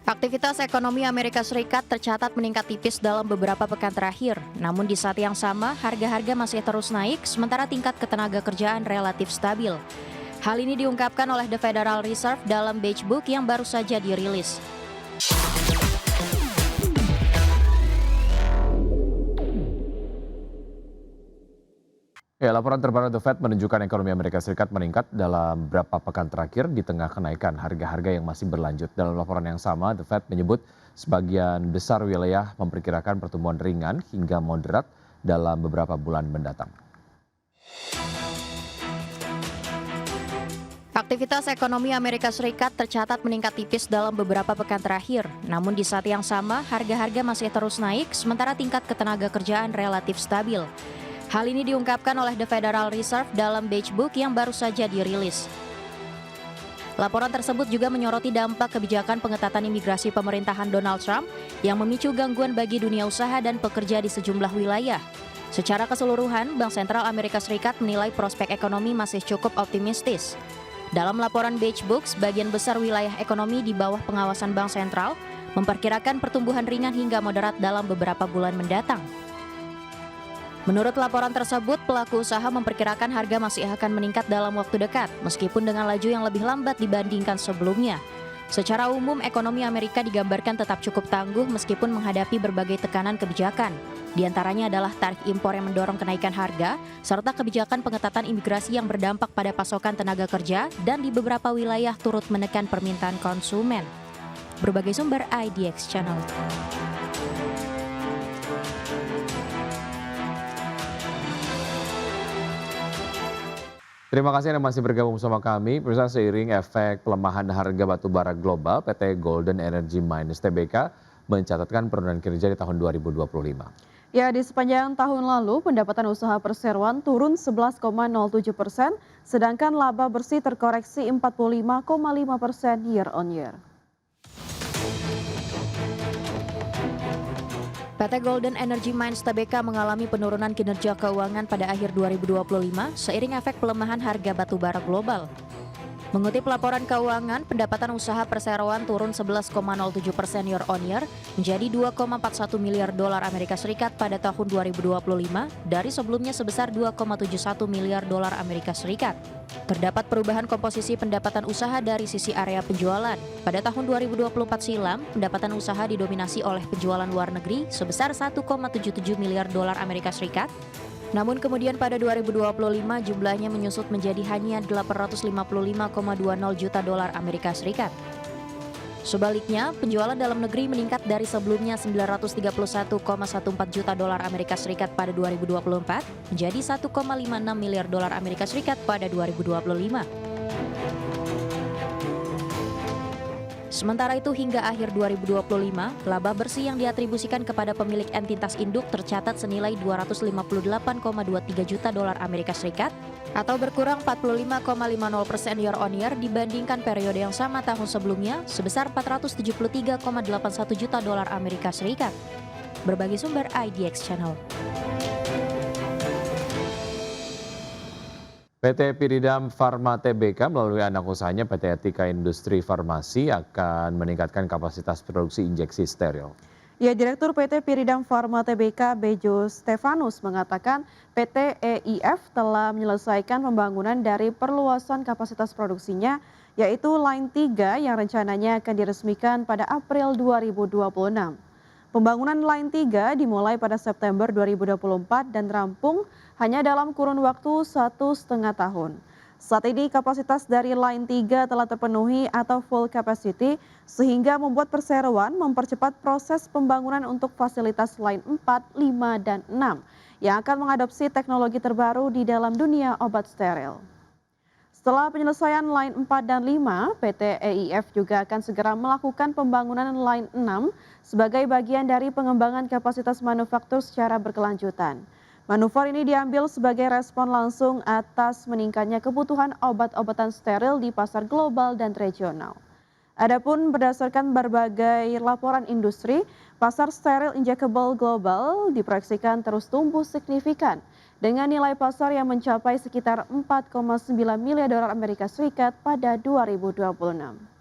Aktivitas ekonomi Amerika Serikat tercatat meningkat tipis dalam beberapa pekan terakhir. Namun di saat yang sama, harga-harga masih terus naik, sementara tingkat ketenagakerjaan relatif stabil. Hal ini diungkapkan oleh The Federal Reserve dalam Beige Book yang baru saja dirilis. Ya, laporan terbaru The Fed menunjukkan ekonomi Amerika Serikat meningkat dalam beberapa pekan terakhir di tengah kenaikan harga-harga yang masih berlanjut. Dalam laporan yang sama, The Fed menyebut sebagian besar wilayah memperkirakan pertumbuhan ringan hingga moderat dalam beberapa bulan mendatang. Aktivitas ekonomi Amerika Serikat tercatat meningkat tipis dalam beberapa pekan terakhir. Namun di saat yang sama, harga-harga masih terus naik, sementara tingkat ketenagakerjaan relatif stabil. Hal ini diungkapkan oleh The Federal Reserve dalam Beige Book yang baru saja dirilis. Laporan tersebut juga menyoroti dampak kebijakan pengetatan imigrasi pemerintahan Donald Trump yang memicu gangguan bagi dunia usaha dan pekerja di sejumlah wilayah. Secara keseluruhan, Bank Sentral Amerika Serikat menilai prospek ekonomi masih cukup optimistis. Dalam laporan Beige Book, sebagian besar wilayah ekonomi di bawah pengawasan Bank Sentral memperkirakan pertumbuhan ringan hingga moderat dalam beberapa bulan mendatang. Menurut laporan tersebut, pelaku usaha memperkirakan harga masih akan meningkat dalam waktu dekat, meskipun dengan laju yang lebih lambat dibandingkan sebelumnya. Secara umum, ekonomi Amerika digambarkan tetap cukup tangguh meskipun menghadapi berbagai tekanan kebijakan. Di antaranya adalah tarif impor yang mendorong kenaikan harga, serta kebijakan pengetatan imigrasi yang berdampak pada pasokan tenaga kerja dan di beberapa wilayah turut menekan permintaan konsumen. Berbagai sumber IDX Channel. Terima kasih Anda masih bergabung bersama kami. Pemirsa, seiring efek pelemahan harga batu bara global, PT Golden Energy Mines Tbk mencatatkan penurunan kinerja di tahun 2025. Ya, di sepanjang tahun lalu, pendapatan usaha perseroan turun 11,07%, sedangkan laba bersih terkoreksi 45,5% year on year. PT Golden Energy Mines Tbk mengalami penurunan kinerja keuangan pada akhir 2025 seiring efek pelemahan harga batu bara global. Mengutip laporan keuangan, pendapatan usaha perseroan turun 11,07% year on year menjadi 2,41 miliar dolar Amerika Serikat pada tahun 2025 dari sebelumnya sebesar 2,71 miliar dolar Amerika Serikat. Terdapat perubahan komposisi pendapatan usaha dari sisi area penjualan. Pada tahun 2024 silam, pendapatan usaha didominasi oleh penjualan luar negeri sebesar 1,77 miliar dolar Amerika Serikat. Namun kemudian pada 2025 jumlahnya menyusut menjadi hanya 855,20 juta dolar Amerika Serikat. Sebaliknya, penjualan dalam negeri meningkat dari sebelumnya 931,14 juta dolar Amerika Serikat pada 2024 menjadi 1,56 miliar dolar Amerika Serikat pada 2025. Sementara itu hingga akhir 2025, laba bersih yang diatribusikan kepada pemilik entitas induk tercatat senilai 258,23 juta dolar Amerika Serikat atau berkurang 45,50% year on year dibandingkan periode yang sama tahun sebelumnya sebesar 473,81 juta dolar Amerika Serikat. Berbagai sumber IDX Channel. PT Piridam Pharma Tbk melalui anak usahanya PT Etika Industri Farmasi akan meningkatkan kapasitas produksi injeksi steril. Ya, Direktur PT Piridam Pharma Tbk Bejo Stefanus mengatakan PT EIF telah menyelesaikan pembangunan dari perluasan kapasitas produksinya, yaitu Line 3 yang rencananya akan diresmikan pada April 2026. Pembangunan Line 3 dimulai pada September 2024 dan rampung hanya dalam kurun waktu 1,5 tahun. Saat ini kapasitas dari Line 3 telah terpenuhi atau full capacity sehingga membuat perseroan mempercepat proses pembangunan untuk fasilitas Line 4, 5, dan 6 yang akan mengadopsi teknologi terbaru di dalam dunia obat steril. Setelah penyelesaian Line 4 dan 5, PT EIF juga akan segera melakukan pembangunan Line 6 sebagai bagian dari pengembangan kapasitas manufaktur secara berkelanjutan. Manuver ini diambil sebagai respon langsung atas meningkatnya kebutuhan obat-obatan steril di pasar global dan regional. Adapun berdasarkan berbagai laporan industri, pasar steril injectable global diproyeksikan terus tumbuh signifikan dengan nilai pasar yang mencapai sekitar 4,9 miliar dolar Amerika Serikat pada 2026.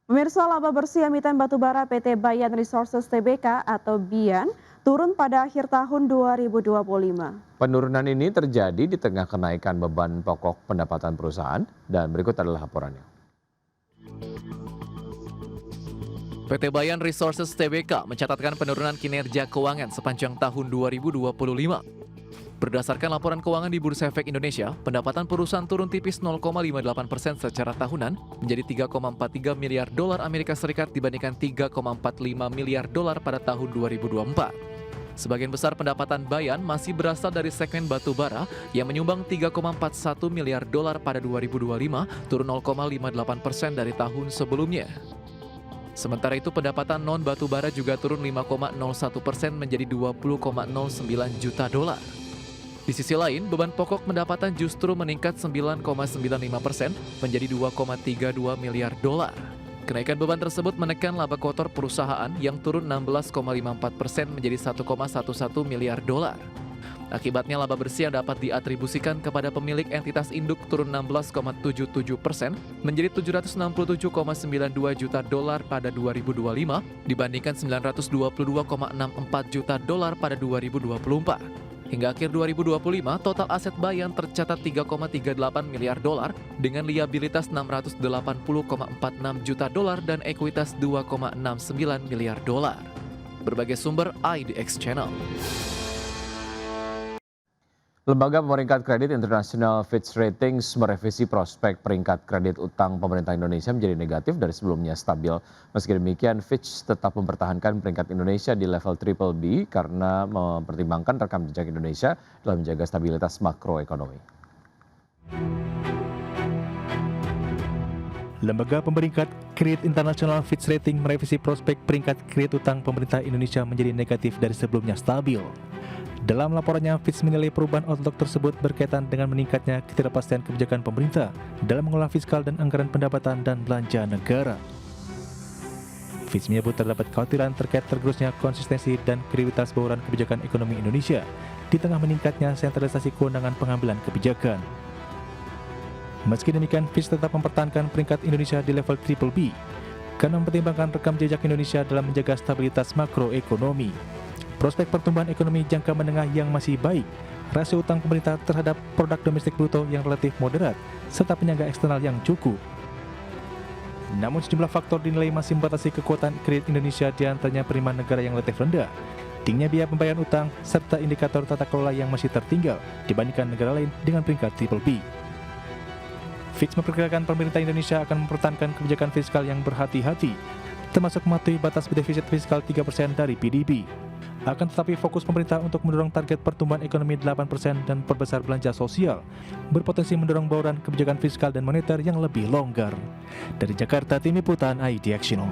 Pemirsa, laba bersih emiten batubara PT Bayan Resources Tbk atau BIAN turun pada akhir tahun 2025. Penurunan ini terjadi di tengah kenaikan beban pokok pendapatan perusahaan dan berikut adalah laporannya. PT Bayan Resources Tbk mencatatkan penurunan kinerja keuangan sepanjang tahun 2025. Berdasarkan laporan keuangan di Bursa Efek Indonesia, pendapatan perusahaan turun tipis 0,58% secara tahunan menjadi 3,43 miliar dolar Amerika Serikat dibandingkan 3,45 miliar dolar pada tahun 2024. Sebagian besar pendapatan Bayan masih berasal dari segmen batu bara yang menyumbang 3,41 miliar dolar pada 2025, turun 0,58% dari tahun sebelumnya. Sementara itu pendapatan non batu bara juga turun 5,01% menjadi 20,09 juta dolar. Di sisi lain, beban pokok pendapatan justru meningkat 9,95% menjadi 2,32 miliar dolar. Kenaikan beban tersebut menekan laba kotor perusahaan yang turun 16,54% menjadi 1,11 miliar dolar. Akibatnya laba bersih yang dapat diatribusikan kepada pemilik entitas induk turun 16,77% menjadi 767,92 juta dolar pada 2025 dibandingkan 922,64 juta dolar pada 2024. Hingga akhir 2025, total aset Bayan tercatat 3,38 miliar dolar dengan liabilitas 680,46 juta dolar dan ekuitas 2,69 miliar dolar. Berbagai sumber IDX Channel. Lembaga pemeringkat kredit internasional Fitch Ratings merevisi prospek peringkat kredit utang pemerintah Indonesia menjadi negatif dari sebelumnya stabil. Meski demikian, Fitch tetap mempertahankan peringkat Indonesia di level BBB karena mempertimbangkan rekam jejak Indonesia dalam menjaga stabilitas makroekonomi. Lembaga pemeringkat kredit internasional Fitch Ratings merevisi prospek peringkat kredit utang pemerintah Indonesia menjadi negatif dari sebelumnya stabil. Dalam laporannya, Fitch menilai perubahan outlook tersebut berkaitan dengan meningkatnya ketidakpastian kebijakan pemerintah dalam mengelola fiskal dan anggaran pendapatan dan belanja negara. Fitch menyebut terdapat kekhawatiran terkait tergerusnya konsistensi dan kredibilitas bauran kebijakan ekonomi Indonesia di tengah meningkatnya sentralisasi kewenangan pengambilan kebijakan. Meski demikian, Fitch tetap mempertahankan peringkat Indonesia di level BBB karena mempertimbangkan rekam jejak Indonesia dalam menjaga stabilitas makroekonomi. Prospek pertumbuhan ekonomi jangka menengah yang masih baik, rasio utang pemerintah terhadap produk domestik bruto yang relatif moderat, serta penyangga eksternal yang cukup. Namun sejumlah faktor dinilai masih membatasi kekuatan kredit Indonesia, di antaranya penerimaan negara yang relatif rendah, tingginya biaya pembayaran utang, serta indikator tata kelola yang masih tertinggal dibandingkan negara lain dengan peringkat BBB. Fitch memperkirakan pemerintah Indonesia akan mempertahankan kebijakan fiskal yang berhati-hati, termasuk mematuhi batas defisit fiskal 3% dari PDB. Akan tetapi fokus pemerintah untuk mendorong target pertumbuhan ekonomi 8% dan perbesar belanja sosial berpotensi mendorong bauran kebijakan fiskal dan moneter yang lebih longgar. Dari Jakarta, Tim Liputan IDX Channel.